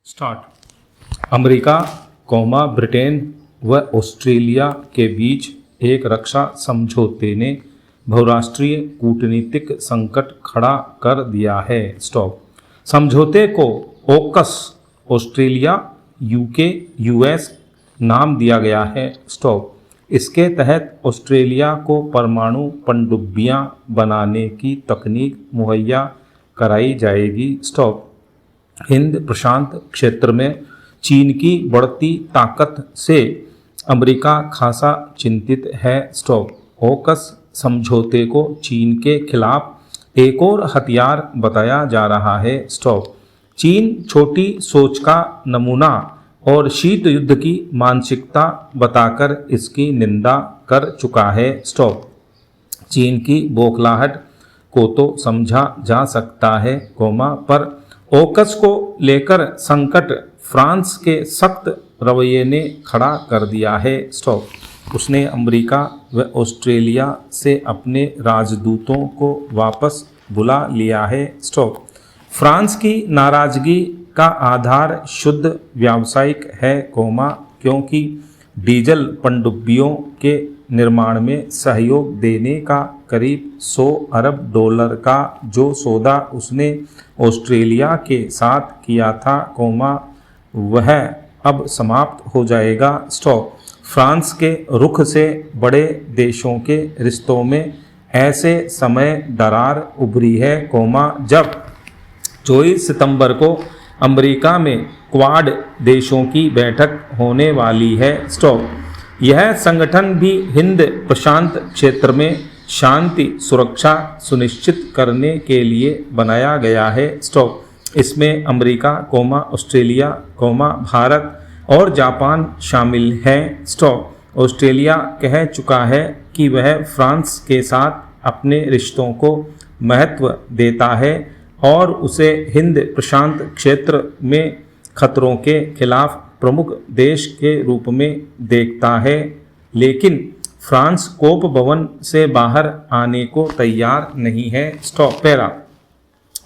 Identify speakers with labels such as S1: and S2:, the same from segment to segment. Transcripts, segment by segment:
S1: Start. America, Britain व Australia के बीच एक रक्षा समझौते ने बहुराष्ट्रीय कूटनीतिक संकट खड़ा कर दिया है। स्टॉप। समझौते को ओकस ऑस्ट्रेलिया, यूके, यूएस नाम दिया गया है। स्टॉप। इसके तहत ऑस्ट्रेलिया को परमाणु पनडुब्बियां बनाने की तकनीक मुहैया कराई जाएगी। स्टॉप। हिंद प्रशांत क्षेत्र में चीन की बढ़ती ताकत से अमेरिका खासा चिंतित है। स्टॉप। ओकस समझौते को चीन के खिलाफ एक और हथियार बताया जा रहा है। स्टॉप। चीन छोटी सोच का नमूना और शीत युद्ध की मानसिकता बताकर इसकी निंदा कर चुका है। स्टॉप। चीन की बौखलाहट को तो समझा जा सकता है, पर ओकस को लेकर संकट फ्रांस के सख्त रवैये ने खड़ा कर दिया है। स्टॉप। उसने अमेरिका व ऑस्ट्रेलिया से अपने राजदूतों को वापस बुला लिया है। स्टॉप। फ्रांस की नाराजगी का आधार शुद्ध व्यावसायिक है, क्योंकि डीजल पनडुब्बियों के निर्माण में सहयोग देने का करीब 100 अरब डॉलर का जो सौदा उसने ऑस्ट्रेलिया के साथ किया था, वह अब समाप्त हो जाएगा। स्टॉप। फ्रांस के रुख से बड़े देशों के रिश्तों में ऐसे समय दरार उभरी है, जब 24 सितंबर को अमेरिका में क्वाड देशों की बैठक होने वाली है। स्टॉप। यह संगठन भी हिंद प्रशांत क्षेत्र में शांति सुरक्षा सुनिश्चित करने के लिए बनाया गया है। स्टॉप। इसमें अमेरिका, ऑस्ट्रेलिया, भारत और जापान शामिल हैं। स्टॉप। ऑस्ट्रेलिया कह चुका है कि वह फ्रांस के साथ अपने रिश्तों को महत्व देता है और उसे हिंद प्रशांत क्षेत्र में खतरों के खिलाफ प्रमुख देश के रूप में देखता है, लेकिन फ्रांस कोप भवन से बाहर आने को तैयार नहीं है। स्टॉप। पैरा।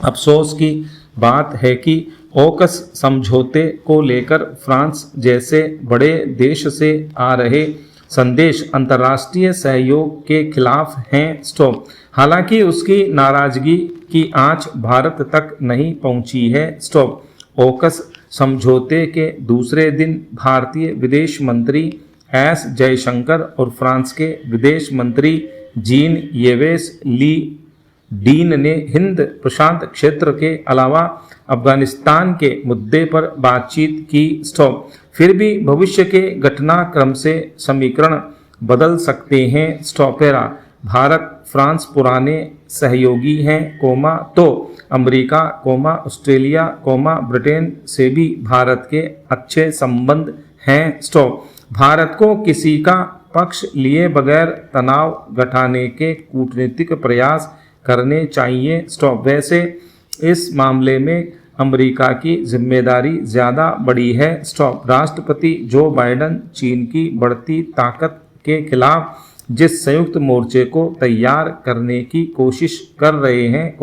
S1: अफसोस की बात है कि ओकस समझौते को लेकर फ्रांस जैसे बड़े देश से आ रहे संदेश अंतर्राष्ट्रीय सहयोग के खिलाफ हैं। स्टॉप। हालांकि उसकी नाराजगी की आंच भारत तक नहीं पहुंची है। स्टॉप। ओकस समझौते के दूसरे दिन भारतीय विदेश मंत्री एस जयशंकर और फ्रांस के विदेश मंत्री जीन येवेस ली डीन ने हिंद प्रशांत क्षेत्र के अलावा अफगानिस्तान के मुद्दे पर बातचीत की। स्टॉप। फिर भी भविष्य के घटनाक्रम से समीकरण बदल सकते हैं। स्टॉप। भारत फ्रांस पुराने सहयोगी हैं, तो अमेरिका, ऑस्ट्रेलिया, ब्रिटेन से भी भारत के अच्छे संबंध हैं। स्टॉप। भारत को किसी का पक्ष लिए बगैर तनाव घटाने के कूटनीतिक प्रयास करने चाहिए। स्टॉप। वैसे इस मामले में अमेरिका की जिम्मेदारी ज़्यादा बड़ी है। स्टॉप। राष्ट्रपति जो बाइडेन चीन की बढ़ती ताकत के खिलाफ जिस संयुक्त मोर्चे को तैयार करने की कोशिश कर रहे हैं,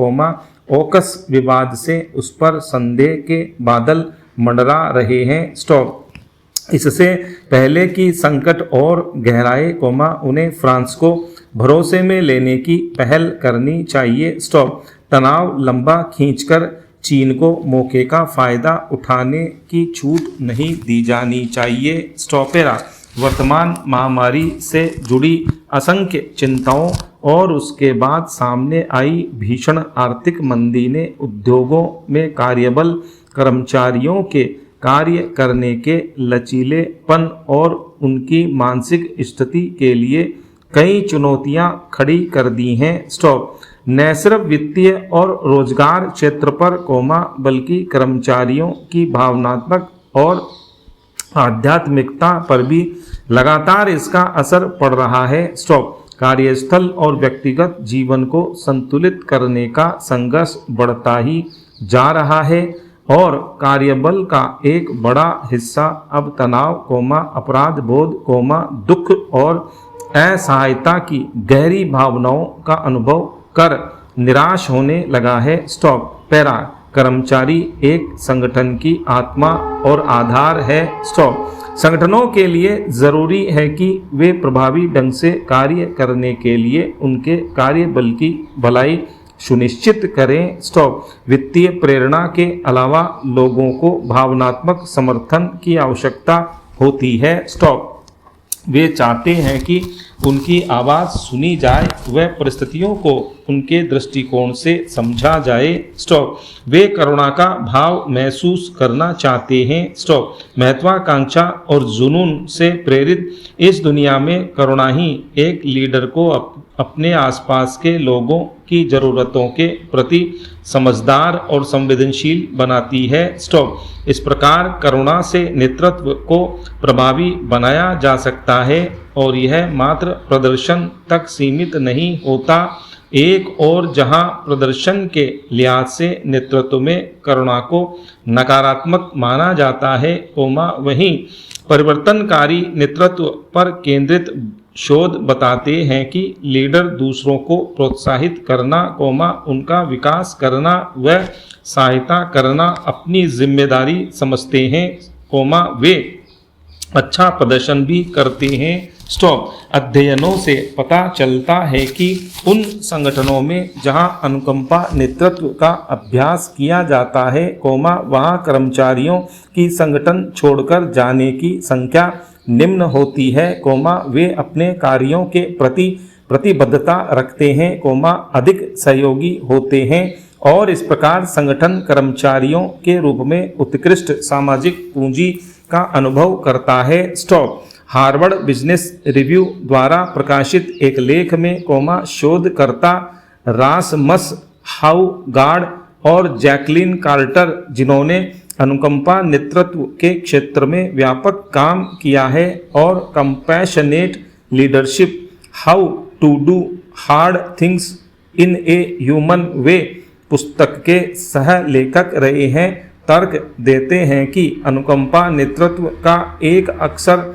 S1: ओकस विवाद से उस पर संदेह के बादल मंडरा रहे हैं। स्टॉप। इससे पहले कि संकट और गहराए, उन्हें फ्रांस को भरोसे में लेने की पहल करनी चाहिए। स्टॉप। तनाव लंबा खींचकर चीन को मौके का फायदा उठाने की छूट नहीं दी जानी चाहिए। स्टॉप। वर्तमान महामारी से जुड़ी असंख्य चिंताओं और उसके बाद सामने आई भीषण आर्थिक मंदी ने उद्योगों में कार्यबल कर्मचारियों के कार्य करने के लचीलेपन और उनकी मानसिक स्थिति के लिए कई चुनौतियां खड़ी कर दी हैं। स्टॉप। न सिर्फ वित्तीय और रोजगार क्षेत्र पर, बल्कि कर्मचारियों की भावनात्मक और आध्यात्मिकता पर भी लगातार इसका असर पड़ रहा है। स्टॉप। कार्यस्थल और व्यक्तिगत जीवन को संतुलित करने का संघर्ष बढ़ता ही जा रहा है और कार्यबल का एक बड़ा हिस्सा अब तनाव, अपराध बोध, दुख और असहायता की गहरी भावनाओं का अनुभव कर निराश होने लगा है। स्टॉप। कर्मचारी एक संगठन की आत्मा और आधार है। स्टॉप। संगठनों के लिए ज़रूरी है कि वे प्रभावी ढंग से कार्य करने के लिए उनके कार्यबल की भलाई सुनिश्चित करें। स्टॉप। वित्तीय प्रेरणा के अलावा लोगों को भावनात्मक समर्थन की आवश्यकता होती है। स्टॉप। वे चाहते हैं कि उनकी आवाज़ सुनी जाए व परिस्थितियों को उनके दृष्टिकोण से समझा जाए। स्टॉप। वे करुणा का भाव महसूस करना चाहते हैं। स्टॉप। महत्वाकांक्षा और जुनून से प्रेरित इस दुनिया में करुणा ही एक लीडर को अपने आसपास के लोगों की ज़रूरतों के प्रति समझदार और संवेदनशील बनाती है। स्टॉप। इस प्रकार करुणा से नेतृत्व को प्रभावी बनाया जा सकता है और यह मात्र प्रदर्शन तक सीमित नहीं होता। एक और जहां प्रदर्शन के लिहाज से नेतृत्व में करुणा को नकारात्मक माना जाता है, वहीं परिवर्तनकारी नेतृत्व पर केंद्रित शोध बताते हैं कि लीडर दूसरों को प्रोत्साहित करना, उनका विकास करना व सहायता करना अपनी जिम्मेदारी समझते हैं, वे अच्छा प्रदर्शन भी करते हैं। स्टॉप। अध्ययनों से पता चलता है कि उन संगठनों में जहां अनुकंपा नेतृत्व का अभ्यास किया जाता है, वहां कर्मचारियों की संगठन छोड़कर जाने की संख्या निम्न होती है, वे अपने कार्यों के प्रति प्रतिबद्धता रखते हैं, अधिक सहयोगी होते हैं और इस प्रकार संगठन कर्मचारियों के रूप में उत्कृष्ट सामाजिक पूंजी का अनुभव करता है। स्टॉप। हार्वर्ड बिजनेस रिव्यू द्वारा प्रकाशित एक लेख में, शोधकर्ता रासमस हाउगार्ड और जैकलिन कार्टर, जिन्होंने अनुकंपा नेतृत्व के क्षेत्र में व्यापक काम किया है और compassionate leadership how to do hard things in a human way पुस्तक के सह लेखक रहे हैं, तर्क देते हैं कि अनुकंपा नेतृत्व का एक अक्सर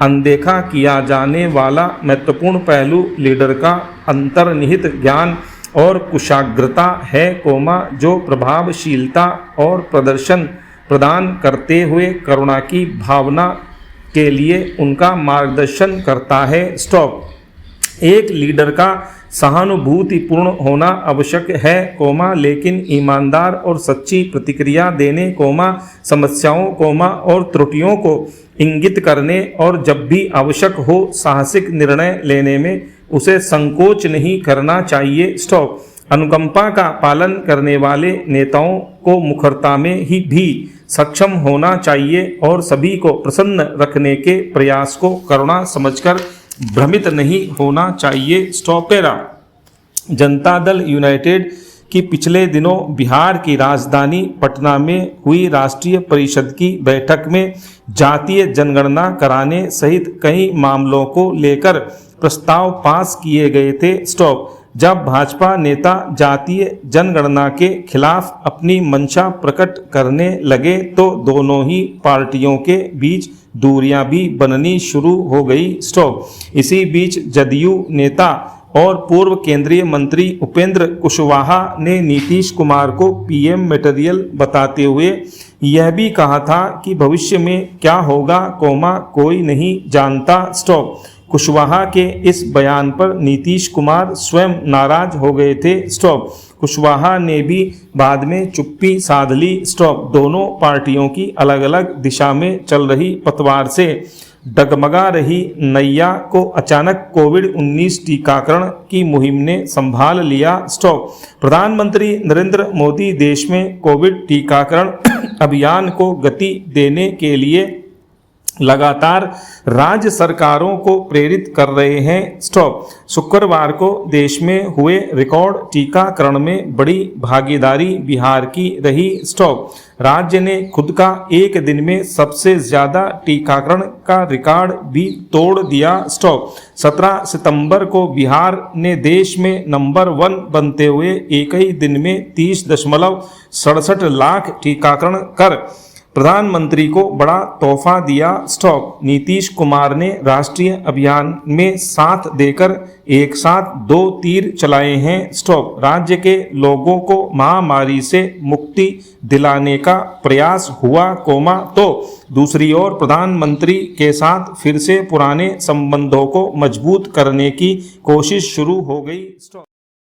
S1: अनदेखा किया जाने वाला महत्वपूर्ण पहलू लीडर का अंतर्निहित ज्ञान और कुशाग्रता है, जो प्रभावशीलता और प्रदर्शन प्रदान करते हुए करुणा की भावना के लिए उनका मार्गदर्शन करता है। स्टॉप। एक लीडर का सहानुभूतिपूर्ण होना आवश्यक है, लेकिन ईमानदार और सच्ची प्रतिक्रिया देने, समस्याओं, और त्रुटियों को इंगित करने और जब भी आवश्यक हो साहसिक निर्णय लेने में उसे संकोच नहीं करना चाहिए। स्टॉप। अनुकंपा का पालन करने वाले नेताओं को मुखरता में ही भी सक्षम होना चाहिए और सभी को प्रसन्न रखने के प्रयास को करुणा समझकर भ्रमित नहीं होना चाहिए। स्टॉपेरा। जनता दल यूनाइटेड की पिछले दिनों बिहार की राजधानी पटना में हुई राष्ट्रीय परिषद की बैठक में जातीय जनगणना कराने सहित कई मामलों को लेकर प्रस्ताव पास किए गए थे। स्टॉप। जब भाजपा नेता जातीय जनगणना के खिलाफ अपनी मंशा प्रकट करने लगे तो दोनों ही पार्टियों के बीच दूरियां भी बननी शुरू हो गई। स्टॉप। इसी बीच जदयू नेता और पूर्व केंद्रीय मंत्री उपेंद्र कुशवाहा ने नीतीश कुमार को पीएम मटेरियल बताते हुए यह भी कहा था कि भविष्य में क्या होगा, कोई नहीं जानता। स्टॉप। कुशवाहा के इस बयान पर नीतीश कुमार स्वयं नाराज हो गए थे। स्टॉप। कुशवाहा ने भी बाद में चुप्पी साध ली। स्टॉप। दोनों पार्टियों की अलग अलग दिशा में चल रही पतवार से डगमगा रही नैया को अचानक कोविड-19 टीकाकरण की मुहिम ने संभाल लिया। स्टॉप। प्रधानमंत्री नरेंद्र मोदी देश में कोविड टीकाकरण अभियान को गति देने के लिए लगातार राज्य सरकारों को प्रेरित कर रहे हैं। स्टॉप। शुक्रवार को देश में हुए रिकॉर्ड टीकाकरण में बड़ी भागीदारी बिहार की रही। स्टॉप। राज्य ने खुद का एक दिन में सबसे ज्यादा टीकाकरण का रिकॉर्ड भी तोड़ दिया। स्टॉप। 17 सितंबर को बिहार ने देश में नंबर 1 बनते हुए एक ही दिन में 30.67 लाख टीकाकरण कर प्रधानमंत्री को बड़ा तोहफा दिया स्टॉप। नीतीश कुमार ने राष्ट्रीय अभियान में साथ देकर एक साथ 2 तीर चलाए हैं स्टॉप। राज्य के लोगों को महामारी से मुक्ति दिलाने का प्रयास हुआ तो दूसरी ओर प्रधानमंत्री के साथ फिर से पुराने संबंधों को मजबूत करने की कोशिश शुरू हो गई स्टॉप।